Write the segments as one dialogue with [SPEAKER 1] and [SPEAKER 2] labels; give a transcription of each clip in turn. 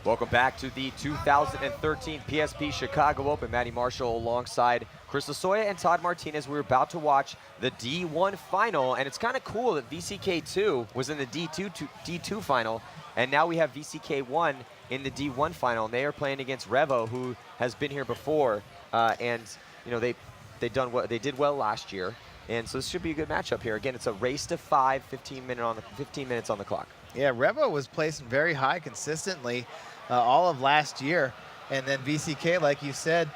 [SPEAKER 1] Welcome back to the 2013 PSP Chicago Open. Matty Marshall alongside Chris Lasoya and Todd Martinez. We're about to watch the D1 final, and it's kind of cool that VcK2 was in the D2 final, and now we have VcK1 in the D1 final, and they are playing against Revo, who has been here before, and you know they did well last year, and so this should be a good matchup here. Again, it's a race to 5, 15 minutes on the clock.
[SPEAKER 2] Yeah, Revo was placing very high consistently all of last year. And then VcK, like you said,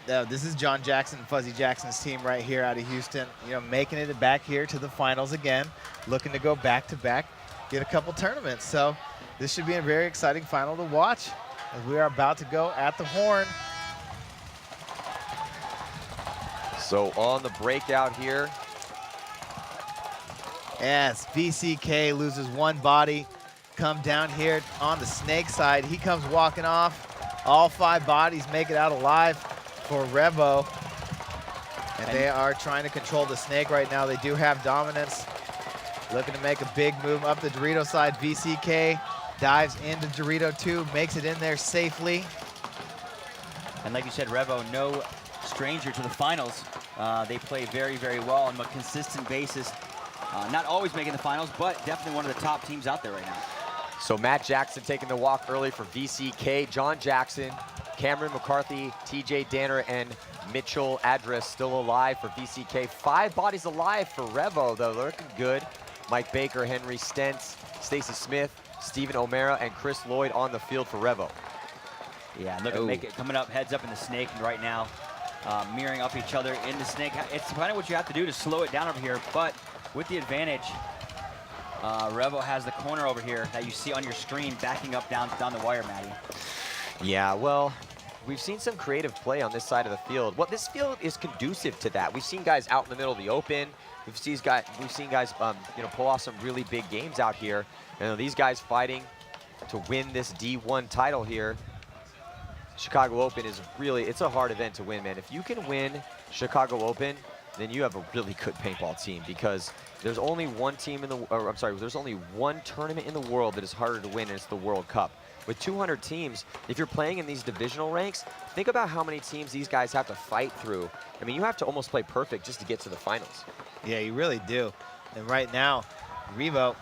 [SPEAKER 2] this is John Jackson and Fuzzy Jackson's team right here out of Houston, you know, making it back here to the finals again, looking to go back-to-back, get a couple tournaments. So this should be a very exciting final to watch as we are about to go at the horn.
[SPEAKER 1] So on the breakout here.
[SPEAKER 2] Yes, VcK loses one body. Come down here on the snake side. He comes walking off. All 5 bodies make it out alive for Revo. And they are trying to control the snake right now. They do have dominance. Looking to make a big move up the Dorito side. VcK dives into Dorito 2, makes it in there safely.
[SPEAKER 3] And like you said, Revo, no stranger to the finals. They play very, very well on a consistent basis. Not always making the finals, but definitely one of the top teams out there right now.
[SPEAKER 1] So Matt Jackson taking the walk early for VcK. John Jackson, Cameron McCarthy, TJ Danner, and Mitchell Adris still alive for VcK. 5 bodies alive for Revo, though. They're looking good. Mike Baker, Henry Stentz, Stacy Smith, Stephen O'Mara, and Chris Lloyd on the field for Revo.
[SPEAKER 3] Yeah, look at make it coming up, heads up in the snake right now, mirroring up each other in the snake. It's kind of what you have to do to slow it down over here, but with the advantage, Revo has the corner over here that you see on your screen backing up down the wire, Matty.
[SPEAKER 1] Yeah, well, we've seen some creative play on this side of the field. Well, this field is conducive to that. We've seen guys out in the middle of the open. We've seen guys you know, pull off some really big games out here. You know, these guys fighting to win this D1 title here. Chicago Open is really, it's a hard event to win, man. If you can win Chicago Open, then you have a really good paintball team, because there's only one team in the, or I'm sorry, there's only one tournament in the world that is harder to win, and it's the World Cup. With 200 teams, if you're playing in these divisional ranks, think about how many teams these guys have to fight through. I mean, you have to almost play perfect just to get to the finals.
[SPEAKER 2] Yeah, you really do. And right now, Revo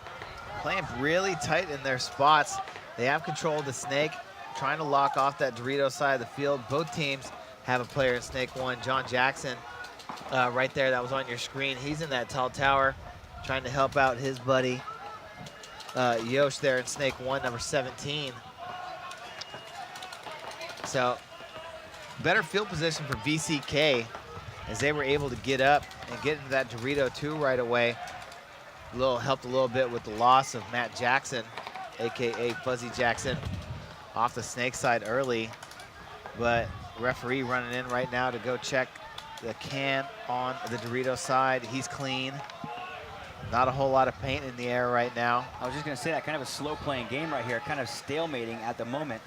[SPEAKER 2] playing really tight in their spots. They have control of the snake, trying to lock off that Dorito side of the field. Both teams have a player in snake 1, John Jackson. Right there, that was on your screen. He's in that tall tower trying to help out his buddy Yosh there in snake 1, number 17. So better field position for VcK as they were able to get up and get into that Dorito 2 right away. Helped a little bit with the loss of Matt Jackson, aka Fuzzy Jackson, off the snake side early. But referee running in right now to go check the can on the Dorito side. He's clean. Not a whole lot of paint in the air right now.
[SPEAKER 3] I was just going to say that, kind of a slow playing game right here, kind of stalemating at the moment.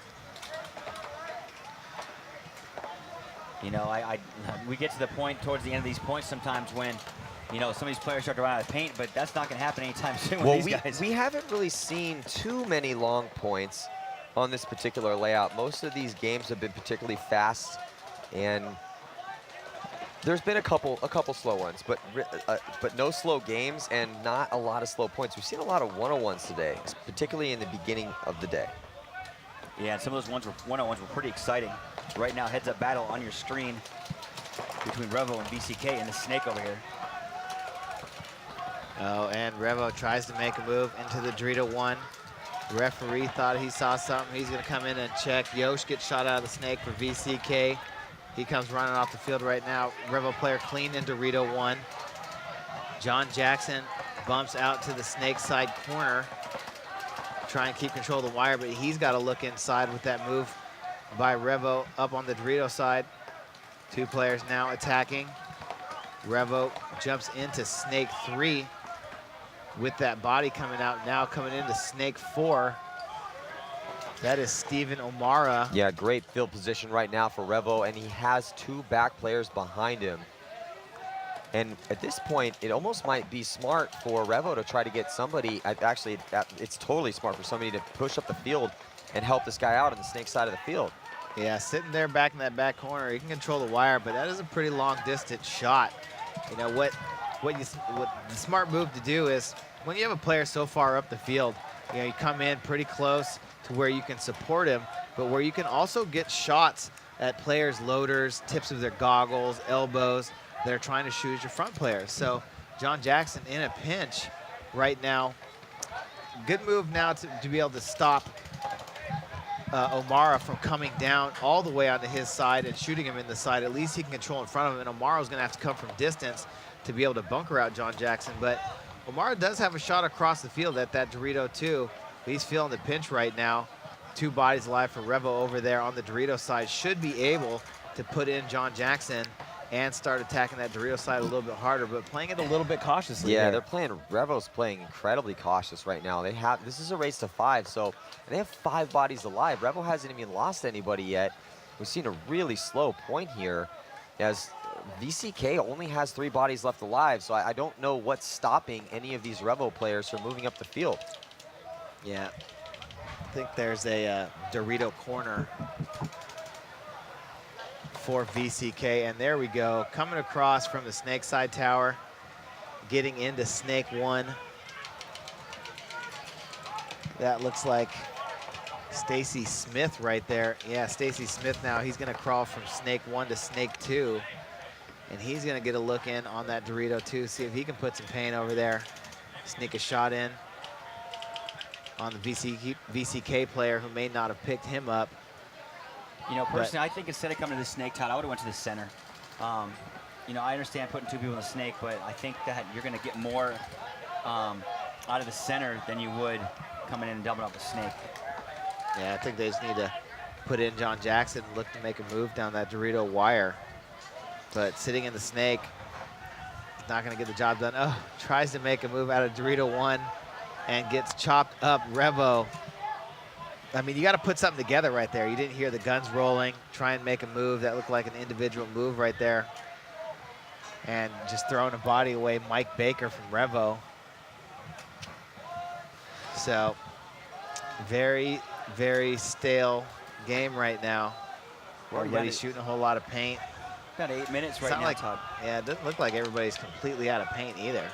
[SPEAKER 3] You know, we get to the point towards the end of these points sometimes when, you know, some of these players start to run out of paint, but that's not going to happen anytime soon with these guys.
[SPEAKER 1] We haven't really seen too many long points on this particular layout. Most of these games have been particularly fast, and there's been a couple slow ones, but no slow games and not a lot of slow points. We've seen a lot of 101s today, particularly in the beginning of the day.
[SPEAKER 3] Yeah, and some of those 101s were pretty exciting. Right now, heads-up battle on your screen between Revo and VcK and the snake over here.
[SPEAKER 2] Oh, and Revo tries to make a move into the Dorito 1. Referee thought he saw something. He's going to come in and check. Yosh gets shot out of the snake for VcK. He comes running off the field right now. Revo player clean in Dorito 1. John Jackson bumps out to the snake side corner. Try and keep control of the wire, but he's got to look inside with that move by Revo up on the Dorito side. 2 players now attacking. Revo jumps into snake 3 with that body coming out. Now coming into snake 4. That is Stephen O'Mara.
[SPEAKER 1] Yeah, great field position right now for Revo, and he has 2 back players behind him. And at this point, it almost might be smart for Revo to try to get somebody, actually, it's totally smart for somebody to push up the field and help this guy out on the snake side of the field.
[SPEAKER 2] Yeah, sitting there back in that back corner, he can control the wire, but that is a pretty long distance shot. You know, what the smart move to do is when you have a player so far up the field, you know, you come in pretty close to where you can support him, but where you can also get shots at players' loaders, tips of their goggles, elbows. They're trying to shoot at your front players. So John Jackson in a pinch right now. Good move now to be able to stop O'Mara from coming down all the way onto his side and shooting him in the side. At least he can control in front of him, and O'Mara's gonna have to come from distance to be able to bunker out John Jackson. But O'Mara does have a shot across the field at that Dorito too. He's feeling the pinch right now. 2 bodies alive for Revo over there on the Dorito side. Should be able to put in John Jackson and start attacking that Dorito side a little bit harder, but playing it a little bit cautiously.
[SPEAKER 1] Yeah,
[SPEAKER 2] there.
[SPEAKER 1] Revo's playing incredibly cautious right now. This is a race to 5, so they have 5 bodies alive. Revo hasn't even lost anybody yet. We've seen a really slow point here as VcK only has 3 bodies left alive, so I don't know what's stopping any of these Revo players from moving up the field.
[SPEAKER 2] Yeah, I think there's a Dorito corner for VcK, and there we go. Coming across from the snake side tower, getting into snake 1. That looks like Stacy Smith right there. Yeah, Stacy Smith now, he's gonna crawl from snake 1 to snake 2, and he's gonna get a look in on that Dorito too, see if he can put some pain over there, sneak a shot in on the VcK player who may not have picked him up.
[SPEAKER 3] You know, personally, I think instead of coming to the snake town, I would have went to the center. You know, I understand putting 2 people in the snake, but I think that you're going to get more out of the center than you would coming in and doubling up the snake.
[SPEAKER 2] Yeah, I think they just need to put in John Jackson and look to make a move down that Dorito wire. But sitting in the snake is not going to get the job done. Oh, tries to make a move out of Dorito 1 and gets chopped up. Revo. I mean, you got to put something together right there. You didn't hear the guns rolling. Try and make a move. That looked like an individual move right there. And just throwing a body away, Mike Baker from Revo. So, very, very stale game right now. Everybody's shooting a whole lot of paint.
[SPEAKER 3] Got 8 minutes right now,
[SPEAKER 2] like,
[SPEAKER 3] Todd.
[SPEAKER 2] Yeah, it doesn't look like everybody's completely out of paint either.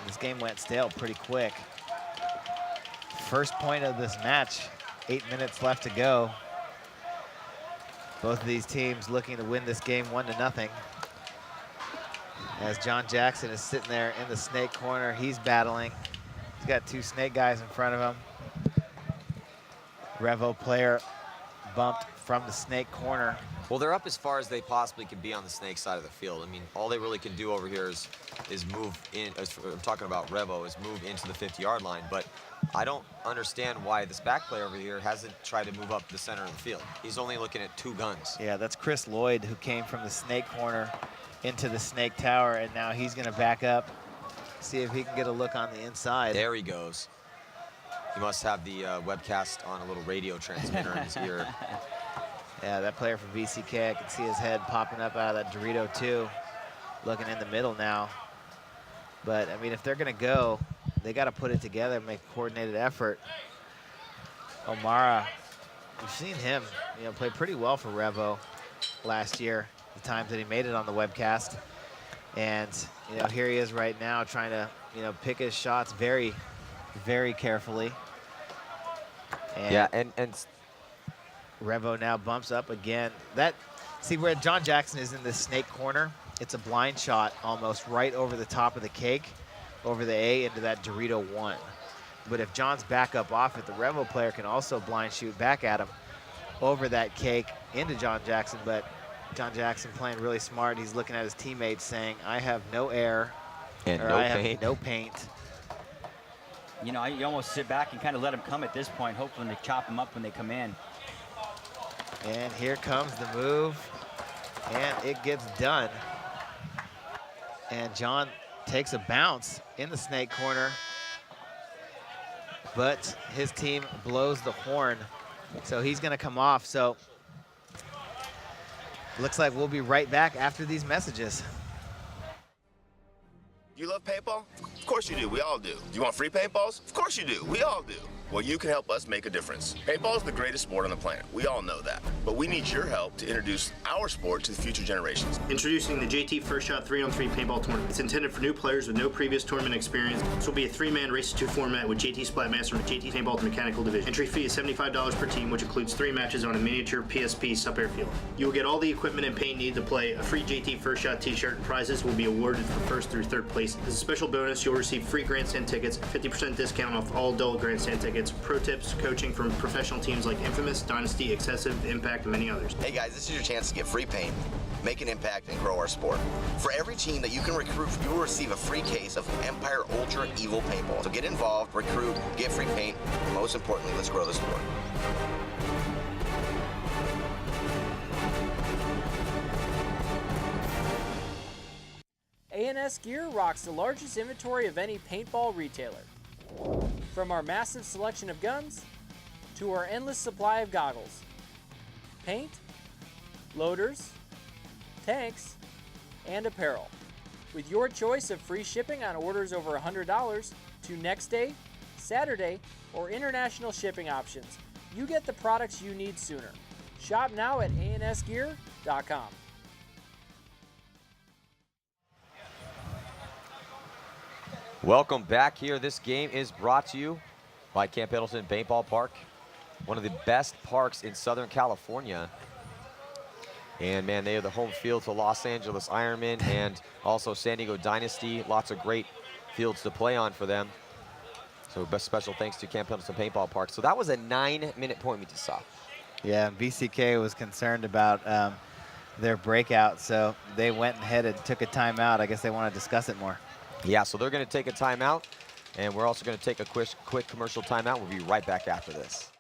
[SPEAKER 2] This game went stale pretty quick. First point of this match. 8 minutes left to go. Both of these teams looking to win this game 1-0. As John Jackson is sitting there in the snake corner, he's battling. He's got 2 snake guys in front of him. Revo player bumped from the snake corner.
[SPEAKER 1] Well, they're up as far as they possibly can be on the snake side of the field. I mean, all they really can do over here is move in, I'm talking about Revo, is move into the 50-yard line. But I don't understand why this back player over here hasn't tried to move up the center of the field. He's only looking at 2 guns.
[SPEAKER 2] Yeah, that's Chris Lloyd, who came from the snake corner into the snake tower, and now he's gonna back up, see if he can get a look on the inside.
[SPEAKER 1] There he goes. He must have the webcast on a little radio transmitter in his ear.
[SPEAKER 2] Yeah, that player from VcK, I can see his head popping up out of that Dorito too, looking in the middle now. But, I mean, if they're going to go, they got to put it together and make a coordinated effort. O'Mara, we've seen him, you know, play pretty well for Revo last year, the times that he made it on the webcast. And, you know, here he is right now trying to, you know, pick his shots very, very carefully. And
[SPEAKER 1] yeah, and
[SPEAKER 2] Revo now bumps up again. See where John Jackson is in this snake corner, it's a blind shot almost right over the top of the cake, over the A into that Dorito 1. But if John's back up off it, the Revo player can also blind shoot back at him over that cake into John Jackson. But John Jackson playing really smart. He's looking at his teammates saying, I have no air,
[SPEAKER 1] and
[SPEAKER 2] or
[SPEAKER 1] no
[SPEAKER 2] I
[SPEAKER 1] paint.
[SPEAKER 2] have no paint.
[SPEAKER 3] You know, you almost sit back and kind of let them come at this point, hoping to chop them up when they come in.
[SPEAKER 2] And here comes the move, and it gets done. And John takes a bounce in the snake corner, but his team blows the horn, so he's gonna come off. So looks like we'll be right back after these messages.
[SPEAKER 4] You love paintball? Of course you do. We all do. You want free paintballs? Of course you do. We all do. Well, you can help us make a difference. Paintball is the greatest sport on the planet. We all know that. But we need your help to introduce our sport to the future generations.
[SPEAKER 5] Introducing the JT First Shot 3-on-3 paintball tournament. It's intended for new players with no previous tournament experience. This will be a 3-man race-to-2 format with JT Splatmaster and JT Paintball to Mechanical Division. Entry fee is $75 per team, which includes 3 matches on a miniature PSP sub-airfield. You will get all the equipment and paint needed to play. A free JT First Shot t-shirt and prizes will be awarded for first through third place. As a special bonus, you'll receive free grandstand tickets, 50% discount off all adult grandstand tickets, pro tips, coaching from professional teams like Infamous, Dynasty, Excessive, Impact, and many others.
[SPEAKER 4] Hey guys, this is your chance to get free paint, make an impact, and grow our sport. For every team that you can recruit, you will receive a free case of Empire Ultra Evil Paintball. So get involved, recruit, get free paint, and most importantly, let's grow the sport.
[SPEAKER 6] A&S Gear rocks the largest inventory of any paintball retailer. From our massive selection of guns, to our endless supply of goggles, paint, loaders, tanks, and apparel. With your choice of free shipping on orders over $100 to next day, Saturday, or international shipping options, you get the products you need sooner. Shop now at ansgear.com.
[SPEAKER 1] Welcome back here. This game is brought to you by Camp Pendleton Paintball Park, one of the best parks in Southern California. And man, they are the home field to Los Angeles Ironman and also San Diego Dynasty. Lots of great fields to play on for them. So best special thanks to Camp Pendleton Paintball Park. So that was a 9-minute point we just saw.
[SPEAKER 2] Yeah, VcK was concerned about their breakout, so they went ahead and took a timeout. I guess they want to discuss it more.
[SPEAKER 1] Yeah, so they're going to take a timeout, and we're also going to take a quick commercial timeout. We'll be right back after this.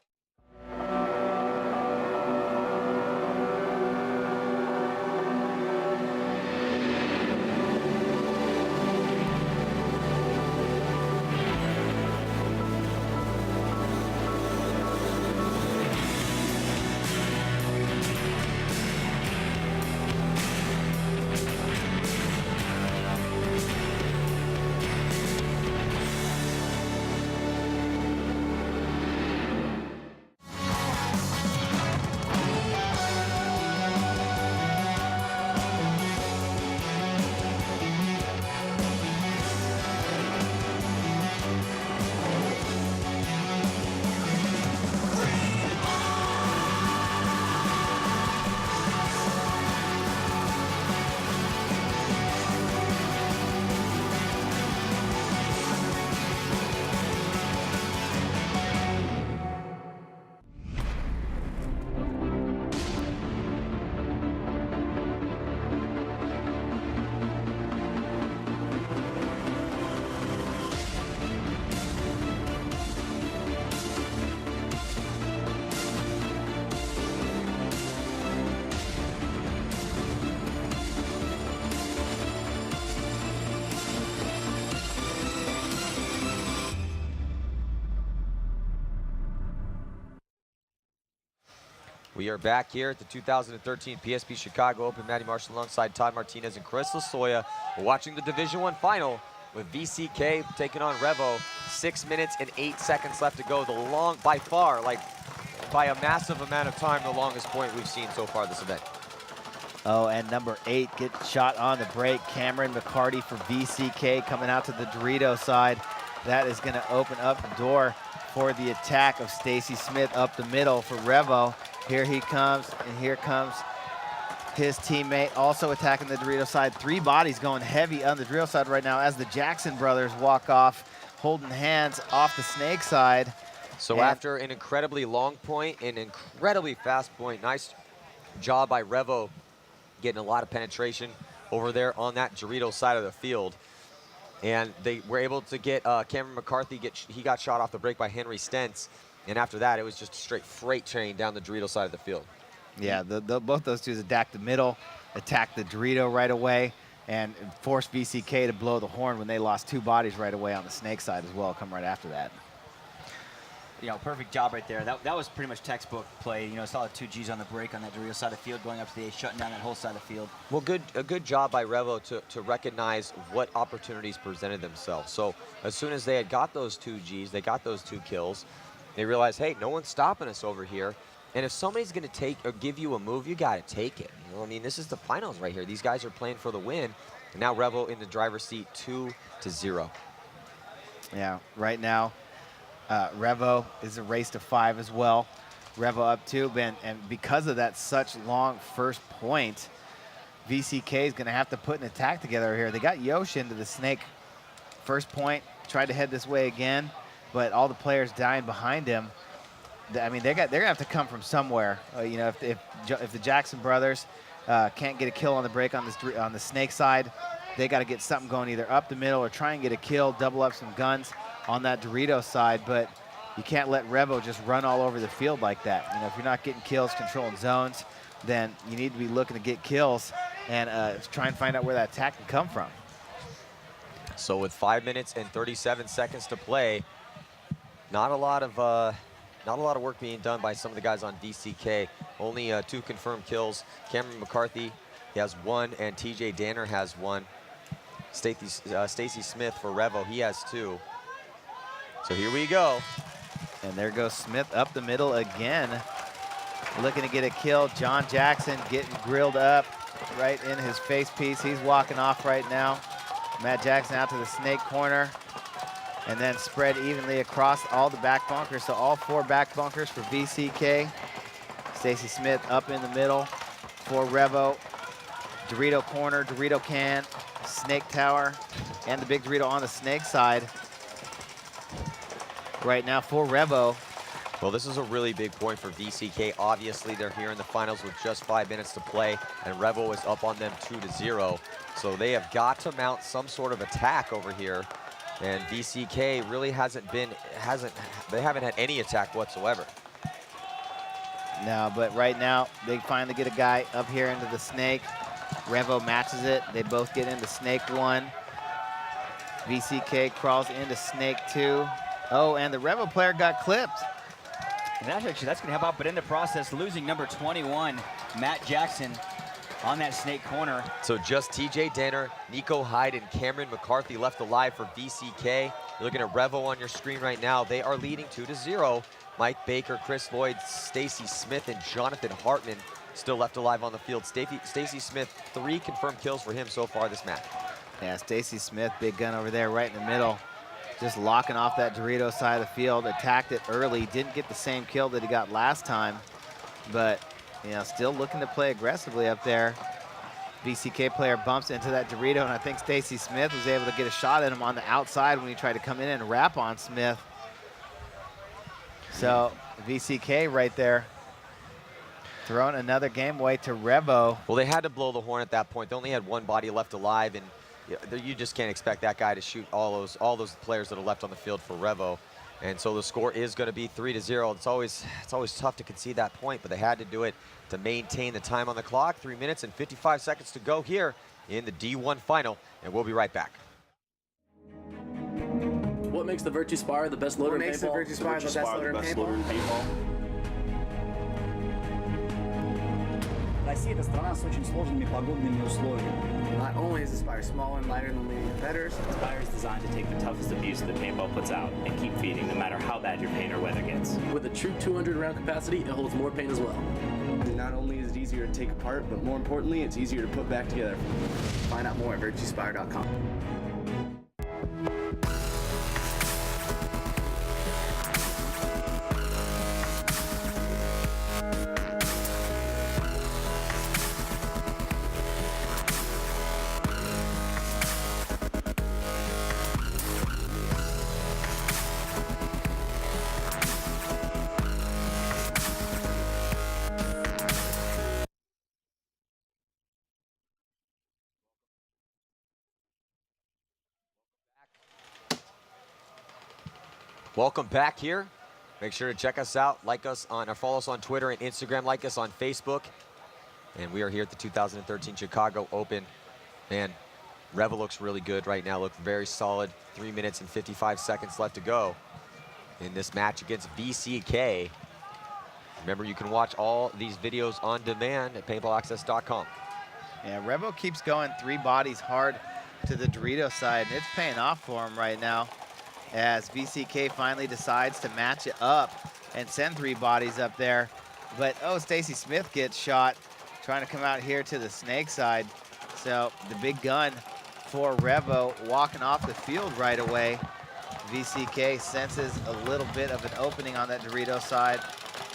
[SPEAKER 1] We are back here at the 2013 PSP Chicago Open. Matty Marshall alongside Todd Martinez and Chris Lasoya. We're watching the Division I final with VcK taking on Revo. 6 minutes and 8 seconds left to go. The by far, like by a massive amount of time, the longest point we've seen so far this event.
[SPEAKER 2] Oh, and number 8 gets shot on the break. Cameron McCarty for VcK coming out to the Dorito side. That is going to open up the door for the attack of Stacy Smith up the middle for Revo. Here he comes, and here comes his teammate also attacking the Dorito side. 3 bodies going heavy on the Dorito side right now as the Jackson brothers walk off, holding hands off the Snake side.
[SPEAKER 1] So after an incredibly long point, an incredibly fast point, nice job by Revo getting a lot of penetration over there on that Dorito side of the field. And they were able to get Cameron McCarthy, he got shot off the break by Henry Stentz. And after that, it was just a straight freight train down the Dorito side of the field.
[SPEAKER 2] Yeah, both those two attacked the middle, attacked the Dorito right away, and forced VcK to blow the horn when they lost 2 bodies right away on the Snake side as well, come right after that.
[SPEAKER 3] perfect job right there. That was pretty much textbook play. Saw the 2 Gs on the break on that Dorito side of the field, going up to the A, shutting down that whole side of the field.
[SPEAKER 1] Well, a good job by Revo to recognize what opportunities presented themselves. So as soon as they had got those 2 Gs, they got those 2 kills, they realized, hey, no one's stopping us over here. And if somebody's going to take or give you a move, you got to take it. I mean, this is the finals right here. These guys are playing for the win. And now Revo in the driver's seat, 2-0.
[SPEAKER 2] Yeah, right now, Revo is a race to 5 as well. Revo up 2, and because of that such long first point, VcK is going to have to put an attack together here. They got Yosh into the snake first point, tried to head this way again, but all the players dying behind him. I mean, they're gonna have to come from somewhere. If the Jackson brothers can't get a kill on the break on the snake side, they got to get something going either up the middle or try and get a kill, double up some guns on that Dorito side. But you can't let Revo just run all over the field like that. If you're not getting kills, controlling zones, then you need to be looking to get kills and try and find out where that attack can come from.
[SPEAKER 1] So with 5 minutes and 37 seconds to play, not a lot of work being done by some of the guys on VcK. Only 2 confirmed kills. Cameron McCarthy, he has 1, and TJ Danner has 1. Stacy Smith for Revo, he has 2. So here we go.
[SPEAKER 2] And there goes Smith up the middle again, looking to get a kill. John Jackson getting grilled up right in his face piece. He's walking off right now. Matt Jackson out to the snake corner, and then spread evenly across all the back bunkers. So all 4 back bunkers for VcK. Stacy Smith up in the middle for Revo. Dorito corner, Dorito can, snake tower, and the big Dorito on the snake side. Right now for Revo.
[SPEAKER 1] Well, this is a really big point for VcK. Obviously, they're here in the finals with just 5 minutes to play, and Revo is up on them 2-0. So they have got to mount some sort of attack over here. And VcK really they haven't had any attack whatsoever.
[SPEAKER 2] No, but right now, they finally get a guy up here into the snake. Revo matches it. They both get into snake 1. VcK crawls into snake 2. Oh, and the Revo player got clipped.
[SPEAKER 3] And that's going to help out, but in the process, losing number 21, Matt Jackson, on that snake corner.
[SPEAKER 1] So just TJ Danner, Nico Hyde, and Cameron McCarthy left alive for VcK. You're looking at Revo on your screen right now. They are leading 2-0. Mike Baker, Chris Lloyd, Stacy Smith, and Jonathan Hartman still left alive on the field. Stacy Smith, 3 confirmed kills for him so far this match.
[SPEAKER 2] Yeah, Stacy Smith, big gun over there right in the middle. Just locking off that Dorito side of the field, attacked it early, didn't get the same kill that he got last time, but still looking to play aggressively up there. VcK player bumps into that Dorito, and I think Stacy Smith was able to get a shot at him on the outside when he tried to come in and wrap on Smith. So VcK right there, throwing another game away to Revo.
[SPEAKER 1] Well, they had to blow the horn at that point. They only had 1 body left alive, and you just can't expect that guy to shoot all those players that are left on the field for Revo. And so the score is going to be 3-0. It's always tough to concede that point, but they had to do it to maintain the time on the clock. 3 minutes and 55 seconds to go here in the D1 final, and we'll be right back.
[SPEAKER 7] What makes the Virtue Spire the best loader in paintball?
[SPEAKER 8] What makes the Virtue Spire the best loader in paintball?
[SPEAKER 9] Россия – это страна с очень сложными погодными условиями.
[SPEAKER 8] Not only is the Spire smaller and lighter than the competitors,
[SPEAKER 10] the Spire is designed to take the toughest abuse that paintball puts out and keep feeding no matter how bad your paint or weather gets.
[SPEAKER 7] With a true 200 round capacity, it holds more paint as well.
[SPEAKER 8] Not only is it easier to take apart, but more importantly, it's easier to put back together. Find out more at virtuespire.com.
[SPEAKER 1] Welcome back here. Make sure to check us out, like us on, or follow us on Twitter and Instagram, like us on Facebook. And we are here at the 2013 Chicago Open. Man, Revo looks really good right now, look very solid. 3 minutes and 55 seconds left to go. in this match against VcK. Remember, you can watch all these videos on demand at paintballaccess.com.
[SPEAKER 2] Yeah, Revo keeps going 3 bodies hard to the Dorito side, and it's paying off for him right now as VcK finally decides to match it up and send 3 bodies up there. But, oh, Stacy Smith gets shot trying to come out here to the snake side. So the big gun for Revo walking off the field right away. VcK senses a little bit of an opening on that Dorito side.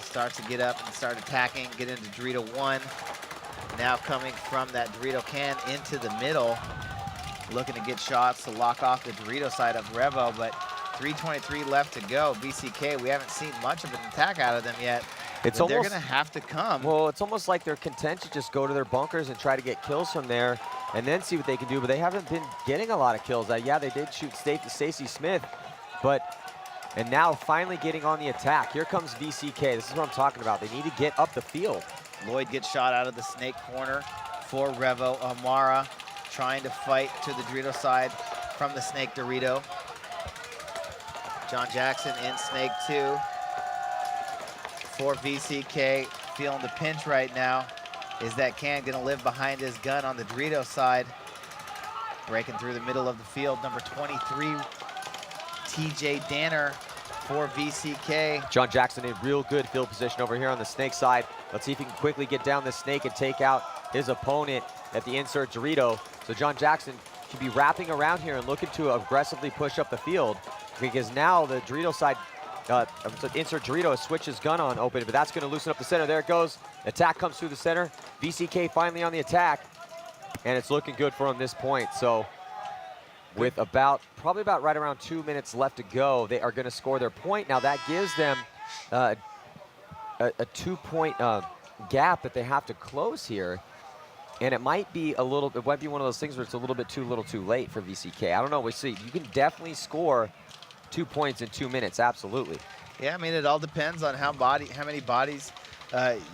[SPEAKER 2] Starts to get up and start attacking, get into Dorito 1. Now coming from that Dorito can into the middle, looking to get shots to lock off the Dorito side of Revo, but 3:23 left to go. VcK, we haven't seen much of an attack out of them yet.
[SPEAKER 1] It's
[SPEAKER 2] They're
[SPEAKER 1] almost,
[SPEAKER 2] gonna have to come.
[SPEAKER 1] well, it's almost like they're content to just go to their bunkers and try to get kills from there and then see what they can do, but they haven't been getting a lot of kills. Yeah, they did shoot Stacy Smith, and now finally getting on the attack. Here comes VcK. This is what I'm talking about. They need to get up the field.
[SPEAKER 2] Lloyd gets shot out of the snake corner for Revo. Amara trying to fight to the Dorito side from the snake Dorito. John Jackson in snake 2 for VcK, feeling the pinch right now. Is that can gonna live behind his gun on the Dorito side? Breaking through the middle of the field, number 23, TJ Danner for VcK.
[SPEAKER 1] John Jackson in real good field position over here on the snake side. Let's see if he can quickly get down the snake and take out his opponent at the insert Dorito. So John Jackson can be wrapping around here and looking to aggressively push up the field, because now the Dorito side, insert Dorito has switched his gun on open, but that's going to loosen up the center. There it goes. Attack comes through the center. VcK finally on the attack, and it's looking good for him this point. So with probably about right around 2 minutes left to go, they are going to score their point. Now that gives them a 2-point gap that they have to close here. And it might be one of those things where it's a little bit too little too late for VcK. I don't know, we'll see. You can definitely score 2 points in 2 minutes, absolutely.
[SPEAKER 2] Yeah, I mean, it all depends on how many bodies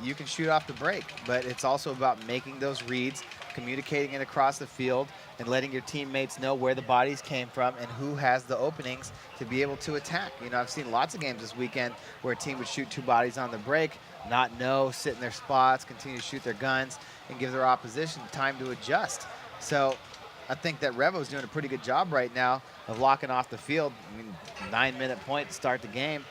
[SPEAKER 2] you can shoot off the break, but it's also about making those reads, communicating it across the field, and letting your teammates know where the bodies came from and who has the openings to be able to attack. You know, I've seen lots of games this weekend where a team would shoot 2 bodies on the break, not know, sit in their spots, continue to shoot their guns, and give their opposition time to adjust. So I think that Revo's doing a pretty good job right now of locking off the field. I mean, 9-minute point to start the game.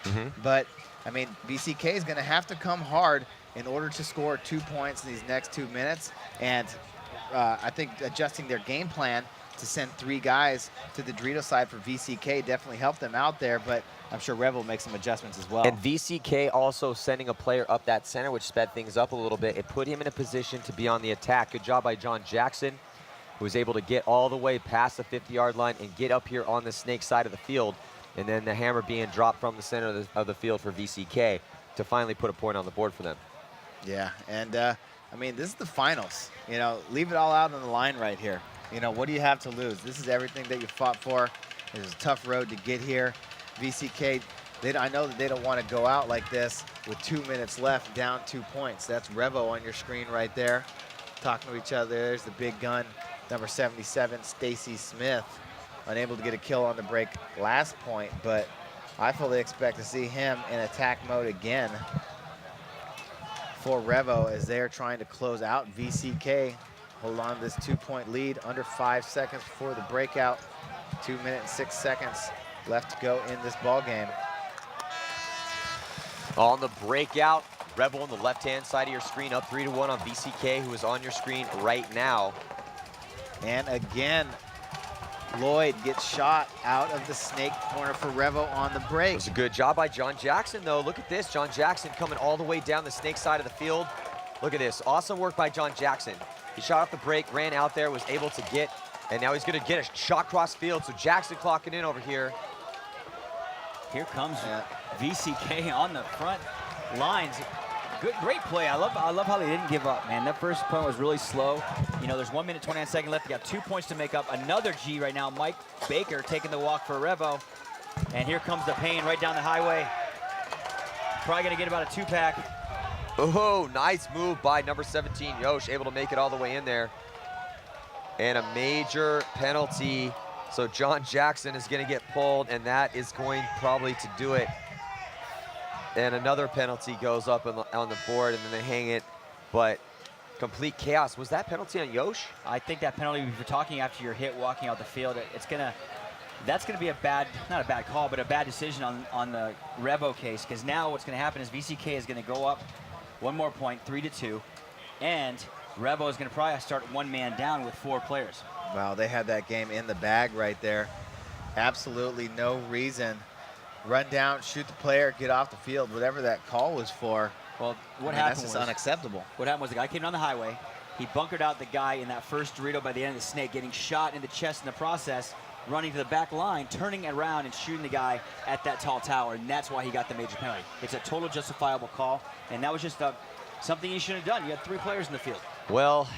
[SPEAKER 2] But, I mean, VcK is going to have to come hard in order to score 2 points in these next 2 minutes. And I think adjusting their game plan to send 3 guys to the Dorito side for VcK definitely helped them out there, but I'm sure Revo will make some adjustments as well.
[SPEAKER 1] And VcK also sending a player up that center, which sped things up a little bit. It put him in a position to be on the attack. Good job by John Jackson, who was able to get all the way past the 50-yard line and get up here on the snake side of the field. And then the hammer being dropped from the center of the field for VcK to finally put a point on the board for them.
[SPEAKER 2] Yeah, and I mean, this is the finals. You know, leave it all out on the line right here. You know, what do you have to lose? This is everything that you fought for. It was a tough road to get here. VcK, I know that they don't want to go out like this with 2 minutes left, down 2 points. That's Revo on your screen right there, talking to each other. There's the big gun, number 77, Stacy Smith, unable to get a kill on the break last point, but I fully expect to see him in attack mode again for Revo as they're trying to close out. VcK hold on to this 2-point lead, under 5 seconds before the breakout. 2 minutes and 6 seconds left to go in this ball game.
[SPEAKER 1] On the breakout, Revo on the left-hand side of your screen, up 3-1 on VcK, who is on your screen right now.
[SPEAKER 2] And again, Lloyd gets shot out of the snake corner for Revo on the break.
[SPEAKER 1] It was a good job by John Jackson, though. Look at this. John Jackson coming all the way down the snake side of the field. Look at this. Awesome work by John Jackson. He shot off the break, ran out there, was able to get, and now he's going to get a shot cross field. So Jackson clocking in over here.
[SPEAKER 3] Here comes VcK on the front lines. Great play. I love how they didn't give up, man. That first point was really slow. You know, there's 1 minute, 29 seconds left. You got 2 points to make up. Another G right now. Mike Baker taking the walk for Revo. And here comes the pain right down the highway. Probably going to get about a 2-pack.
[SPEAKER 1] Oh, nice move by number 17, Yosh, able to make it all the way in there. And a major penalty. So John Jackson is going to get pulled, and that is going probably to do it And another penalty goes up on the board, and then they hang it. But complete chaos. Was that penalty on Yosh?
[SPEAKER 3] I think that penalty, if you're talking after you're hit walking out the field, that's gonna be a bad, not a bad call, but a bad decision on the Revo case, because now what's gonna happen is VcK is gonna go up one more point, 3-2, and Revo is gonna probably start one man down with 4 players.
[SPEAKER 2] Wow, they had that game in the bag right there. Absolutely no reason. Run down, shoot the player, get off the field, whatever that call was for.
[SPEAKER 3] Well, what happened
[SPEAKER 2] was
[SPEAKER 3] was
[SPEAKER 2] unacceptable.
[SPEAKER 3] What happened was the guy came down the highway. He bunkered out the guy in that first Dorito by the end of the snake, getting shot in the chest in the process, running to the back line, turning around and shooting the guy at that tall tower, and that's why he got the major penalty. It's a total justifiable call, and that was just something he shouldn't have done. You had 3 players in the field.
[SPEAKER 1] Well,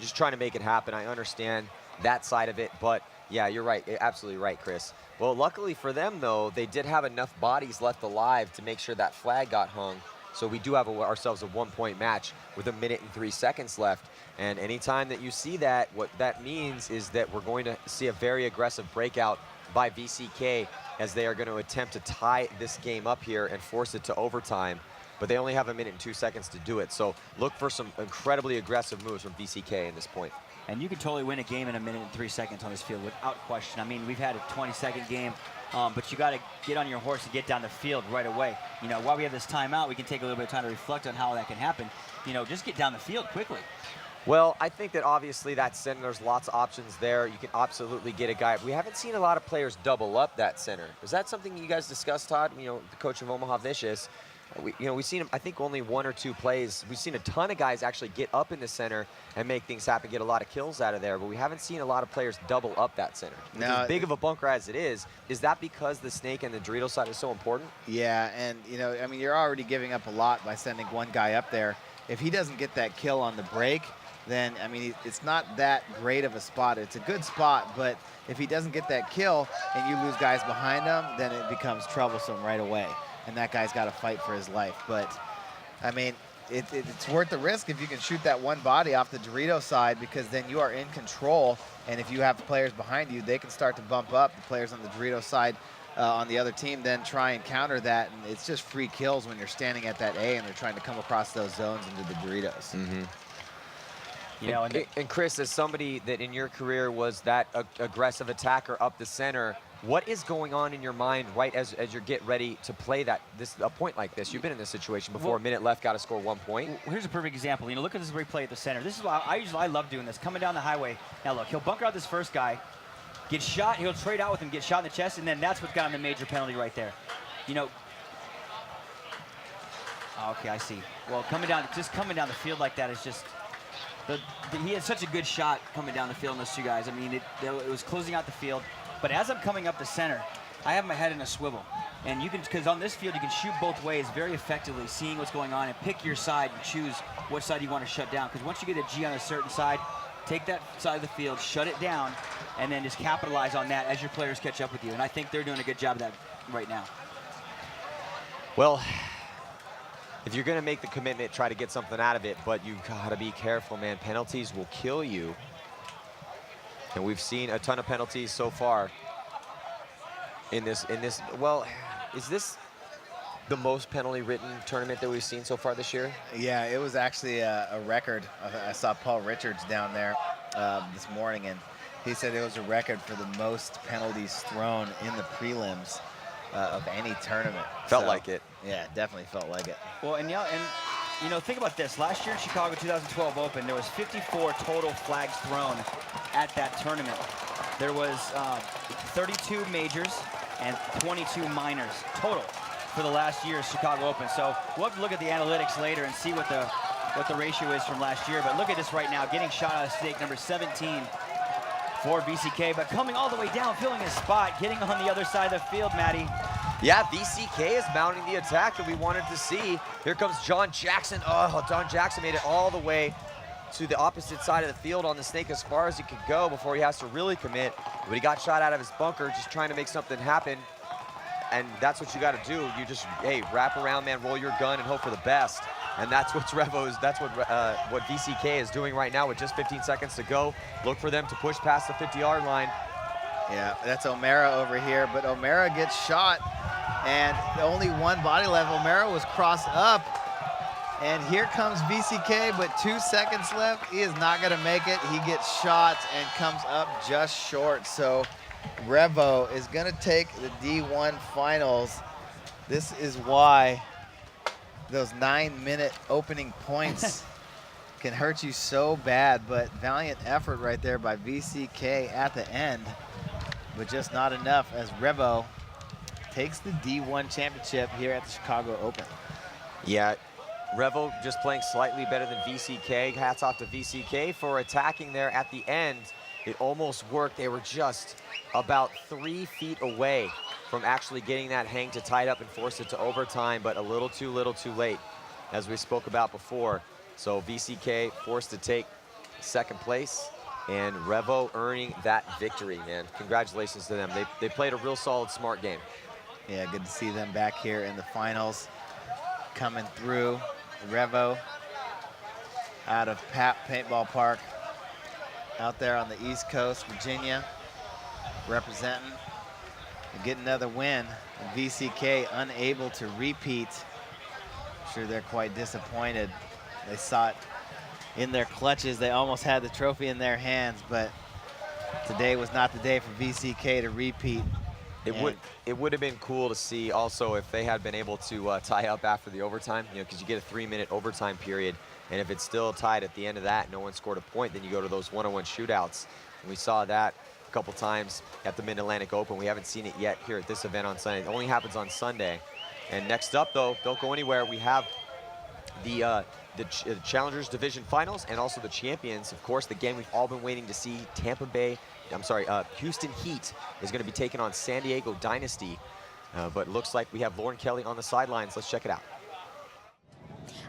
[SPEAKER 1] just trying to make it happen. I understand that side of it, but yeah, you're right. You're absolutely right, Chris. Well, luckily for them, though, they did have enough bodies left alive to make sure that flag got hung. So we do have ourselves a 1-point match with 1 minute and 3 seconds left. And anytime that you see that, what that means is that we're going to see a very aggressive breakout by VcK, as they are going to attempt to tie this game up here and force it to overtime. But they only have 1 minute and 2 seconds to do it. So look for some incredibly aggressive moves from VcK in this point.
[SPEAKER 3] And you can totally win a game in 1 minute and 3 seconds on this field without question. I mean, we've had a 20-second game, but you got to get on your horse and get down the field right away. You know, while we have this timeout, we can take a little bit of time to reflect on how that can happen. You know, just get down the field quickly.
[SPEAKER 1] Well, I think that obviously that center, there's lots of options there. You can absolutely get a guy. We haven't seen a lot of players double up that center. Is that something you guys discussed, Todd? You know, the coach of Omaha Vicious. We've seen, I think, only 1 or 2 plays. We've seen a ton of guys actually get up in the center and make things happen, get a lot of kills out of there, but we haven't seen a lot of players double up that center. As big of a bunker as it is that because the snake and the Dorito side is so important?
[SPEAKER 2] Yeah, and, you know, I mean, you're already giving up a lot by sending one guy up there. If he doesn't get that kill on the break, then, I mean, it's not that great of a spot. It's a good spot, but if he doesn't get that kill and you lose guys behind him, then it becomes troublesome right away. And that guy's got to fight for his life. But, I mean, it's worth the risk if you can shoot that one body off the Dorito side, because then you are in control. And if you have players behind you, they can start to bump up. The players on the Dorito side on the other team then try and counter that. And it's just free kills when you're standing at that A and they're trying to come across those zones into the Doritos.
[SPEAKER 1] Mm-hmm.
[SPEAKER 3] You know,
[SPEAKER 1] and Chris, as somebody that in your career was that aggressive attacker up the center, what is going on in your mind right as you get ready to play a point like this? You've been in this situation before.
[SPEAKER 3] Well,
[SPEAKER 1] 1 minute left, got to score 1 point.
[SPEAKER 3] Here's a perfect example. You know, look at this replay at the center. This is why I love doing this. Coming down the highway. Now look, he'll bunker out this first guy, get shot. He'll trade out with him, get shot in the chest, and then that's what got him the major penalty right there. You know. Okay, I see. Well, coming down the field like that is just. He had such a good shot coming down the field in those 2 guys. I mean, it was closing out the field. But as I'm coming up the center, I have my head in a swivel. And you can, because on this field, you can shoot both ways very effectively, seeing what's going on and pick your side and choose what side you want to shut down. Because once you get a G on a certain side, take that side of the field, shut it down, and then just capitalize on that as your players catch up with you. And I think they're doing a good job of that right now.
[SPEAKER 1] Well, if you're going to make the commitment, try to get something out of it, but you got to be careful, man. Penalties will kill you. And we've seen a ton of penalties so far in this. Well, is this the most penalty-ridden tournament that we've seen so far this year?
[SPEAKER 2] Yeah, it was actually a record. I saw Paul Richards down there this morning, and he said it was a record for the most penalties thrown in the prelims of any tournament.
[SPEAKER 1] Felt like it.
[SPEAKER 2] Yeah, definitely felt like it.
[SPEAKER 3] Well, and you know, think about this. Last year in Chicago 2012 Open, there was 54 total flags thrown at that tournament. There was 32 majors and 22 minors total for the last year's Chicago Open. So we'll have to look at the analytics later and see what the ratio is from last year. But look at this right now, getting shot out of stake, number 17 for VcK, but coming all the way down, filling his spot, getting on the other side of the field, Matty.
[SPEAKER 1] Yeah, VcK is mounting the attack that we wanted to see. Here comes John Jackson. Oh, John Jackson made it all the way to the opposite side of the field on the snake as far as he could go before he has to really commit. But he got shot out of his bunker, just trying to make something happen. And that's what you got to do. You just, hey, wrap around, man, roll your gun and hope for the best. And that's what that's what VcK is doing right now with just 15 seconds to go. Look for them to push past the 50-yard line.
[SPEAKER 2] Yeah, that's O'Mara over here, but O'Mara gets shot And only one body level. Mero was crossed up. And here comes VcK, but 2 seconds left. He is not gonna make it. He gets shot and comes up just short. So Revo is gonna take the D1 finals. This is why those 9-minute opening points can hurt you so bad, but valiant effort right there by VcK at the end, but just not enough as Revo takes the D1 championship here at the Chicago Open.
[SPEAKER 1] Yeah, Revo just playing slightly better than VcK. Hats off to VcK for attacking there at the end. It almost worked. They were just about 3 feet away from actually getting that hang to tie it up and force it to overtime, but a little too late, as we spoke about before. So VcK forced to take second place, and Revo earning that victory, man. Congratulations to them. They played a real solid, smart game.
[SPEAKER 2] Yeah, good to see them back here in the finals, coming through. Revo out of Pap Paintball Park, out there on the East Coast, Virginia, representing and get another win. And VcK unable to repeat. I'm sure they're quite disappointed. They saw it in their clutches. They almost had the trophy in their hands, but today was not the day for VcK to repeat.
[SPEAKER 1] It would have been cool to see also if they had been able to tie up after the overtime, you know, because you get a 3-minute overtime period, and if it's still tied at the end of that, no one scored a point, then you go to those one-on-one shootouts. And we saw that a couple times at the Mid-Atlantic Open. We haven't seen it yet here at this event on Sunday. It only happens on Sunday. And next up, though, don't go anywhere. We have the Challengers Division Finals and also the champions. Of course, the game we've all been waiting to see, Houston Heat is going to be taking on San Diego Dynasty. But it looks like we have Lauren Kelly on the sidelines. Let's check it out.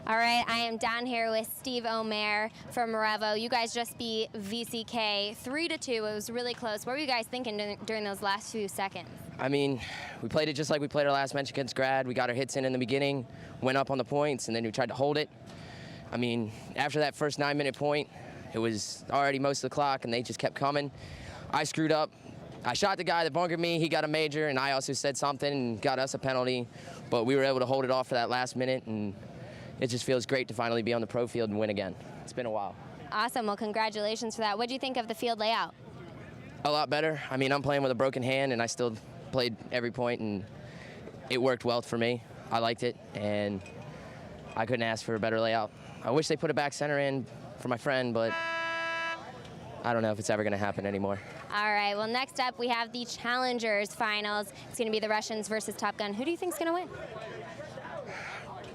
[SPEAKER 11] All right, I am down here with Steve Omer from Revo. You guys just beat VcK 3-2. It was really close. What were you guys thinking during those last few seconds?
[SPEAKER 12] I mean, we played it just like we played our last match against Grad. We got our hits in the beginning, went up on the points, and then we tried to hold it. I mean, after that first 9-minute point, it was already most of the clock, and they just kept coming. I screwed up. I shot the guy that bunkered me. He got a major, and I also said something and got us a penalty. But we were able to hold it off for that last minute, and it just feels great to finally be on the pro field and win again. It's been a while.
[SPEAKER 11] Awesome. Well, congratulations for that. What do you think of the field layout?
[SPEAKER 12] A lot better. I mean, I'm playing with a broken hand, and I still played every point, and it worked well for me. I liked it, and I couldn't ask for a better layout. I wish they put a back center in for my friend, but I don't know if it's ever going to happen anymore.
[SPEAKER 11] All right. Well, next up, we have the Challengers Finals. It's going to be the Russians versus Top Gun. Who do you think is going to win?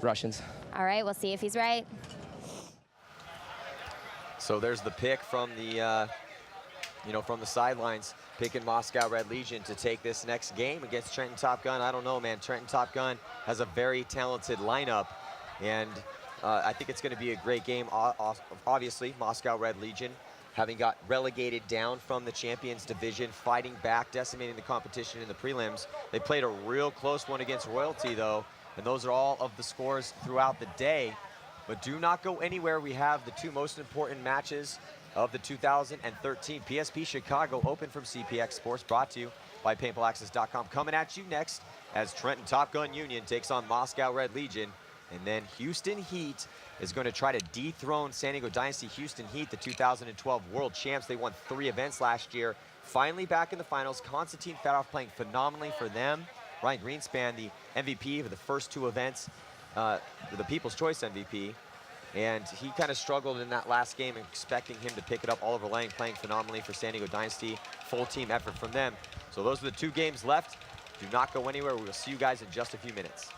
[SPEAKER 12] Russians.
[SPEAKER 11] All right. We'll see if he's right.
[SPEAKER 1] So there's the pick from the, from the sidelines, picking Moscow Red Legion to take this next game against Trenton Top Gun. I don't know, man. Trenton Top Gun has a very talented lineup, and I think it's going to be a great game. Obviously, Moscow Red Legion, having got relegated down from the Champions Division, fighting back, decimating the competition in the prelims. They played a real close one against Royalty, though, and those are all of the scores throughout the day. But do not go anywhere. We have the two most important matches of the 2013 PSP Chicago Open from CPX Sports, brought to you by PaintballAccess.com. Coming at you next as Trenton Top Gun Union takes on Moscow Red Legion. And then Houston Heat is going to try to dethrone San Diego Dynasty. Houston Heat, the 2012 world champs. They won 3 events last year. Finally back in the finals. Konstantin Fedorov playing phenomenally for them. Ryan Greenspan, the MVP of the first 2 events, the People's Choice MVP. And he kind of struggled in that last game, expecting him to pick it up. Oliver Lang playing phenomenally for San Diego Dynasty. Full team effort from them. So those are the 2 games left. Do not go anywhere. We will see you guys in just a few minutes.